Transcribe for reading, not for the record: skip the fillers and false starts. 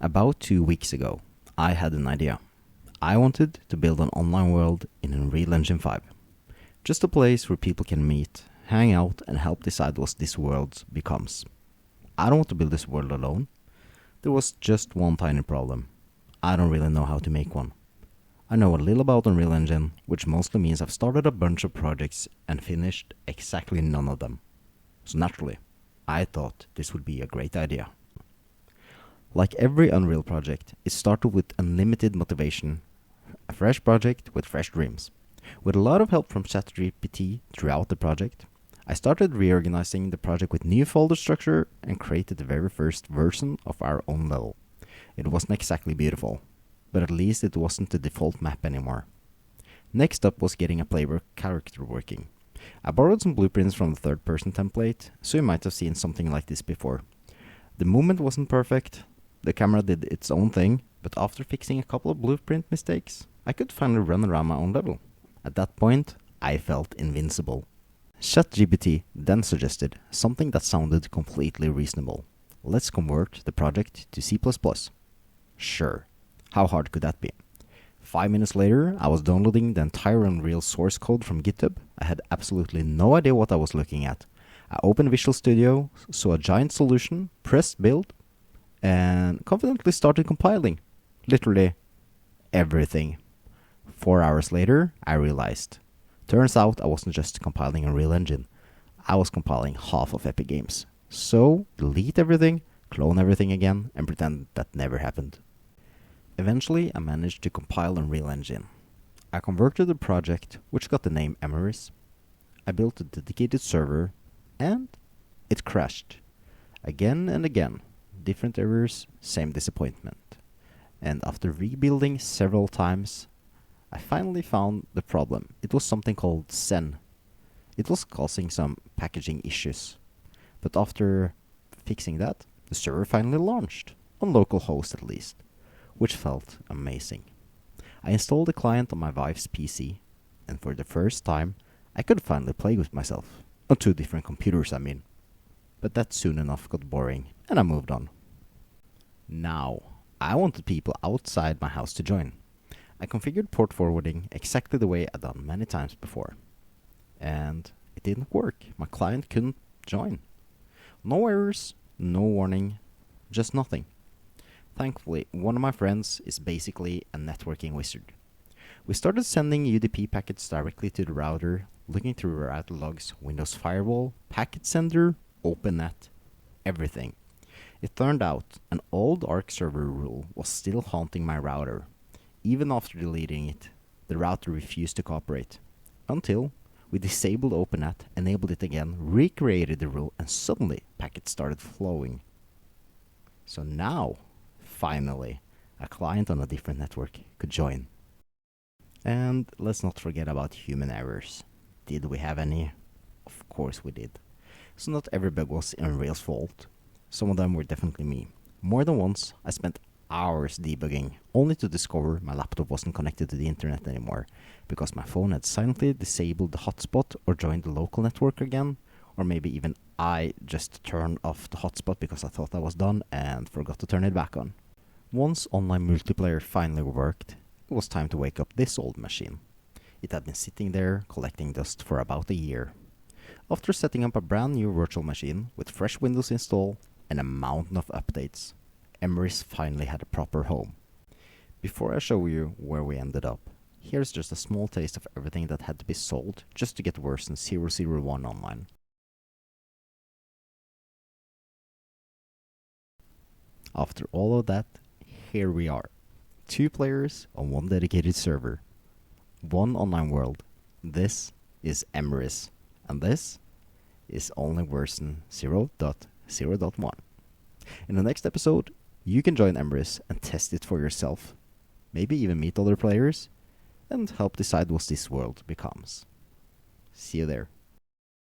About 2 weeks ago, I had an idea. I wanted to build an online world in Unreal Engine 5. Just a place where people can meet, hang out, and help decide what this world becomes. I don't want to build this world alone. There was just one tiny problem. I don't really know how to make one. I know a little about Unreal Engine, which mostly means I've started a bunch of projects and finished exactly none of them. So naturally, I thought this would be a great idea. Like every Unreal project, it started with unlimited motivation, a fresh project with fresh dreams. With a lot of help from ChatGPT throughout the project, I started reorganizing the project with new folder structure and created the very first version of our own level. It wasn't exactly beautiful, but at least it wasn't the default map anymore. Next up was getting a player character working. I borrowed some blueprints from the third-person template, so you might have seen something like this before. The movement wasn't perfect, the camera did its own thing, but after fixing a couple of blueprint mistakes, I could finally run around my own level. At that point, I felt invincible. ChatGPT then suggested something that sounded completely reasonable. Let's convert the project to C++. Sure, how hard could that be? 5 minutes later, I was downloading the entire Unreal source code from GitHub. I had absolutely no idea what I was looking at. I opened Visual Studio, saw a giant solution, pressed build, and confidently started compiling. Literally everything. 4 hours later, I realized. Turns out I wasn't just compiling Unreal Engine. I was compiling half of Epic Games. So, delete everything, clone everything again, and pretend that never happened. Eventually, I managed to compile Unreal Engine. I converted the project, which got the name Emeris. I built a dedicated server, and it crashed. Again and again. Different errors, same disappointment. And after rebuilding several times, I finally found the problem. It was something called Zen. It was causing some packaging issues. But after fixing that, the server finally launched, on localhost at least, which felt amazing. I installed the client on my wife's PC, and for the first time, I could finally play with myself. On 2 different computers, I mean. But that soon enough got boring, and I moved on. Now, I wanted people outside my house to join. I configured port forwarding exactly the way I'd done many times before. And it didn't work. My client couldn't join. No errors, no warning, just nothing. Thankfully, one of my friends is basically a networking wizard. We started sending UDP packets directly to the router, looking through router logs, Windows Firewall, packet sender, OpenNet, everything. It turned out an old Arc server rule was still haunting my router. Even after deleting it, the router refused to cooperate. Until we disabled OpenNet, enabled it again, recreated the rule, and suddenly packets started flowing. So now, finally, a client on a different network could join. And let's not forget about human errors. Did we have any? Of course we did. So not every bug was Unreal's fault. Some of them were definitely me. More than once, I spent hours debugging, only to discover my laptop wasn't connected to the internet anymore, because my phone had silently disabled the hotspot or joined the local network again, or maybe even I just turned off the hotspot because I thought I was done and forgot to turn it back on. Once online multiplayer finally worked, it was time to wake up this old machine. It had been sitting there collecting dust for about a year. After setting up a brand new virtual machine with fresh Windows install and a mountain of updates, Emeris finally had a proper home. Before I show you where we ended up, here's just a small taste of everything that had to be sold just to get version 001 online. After all of that, here we are. 2 players on 1 dedicated server. 1 online world. This is Emeris, and this is only version 0.0.1. In the next episode, you can join Emeris and test it for yourself. Maybe even meet other players and help decide what this world becomes. See you there.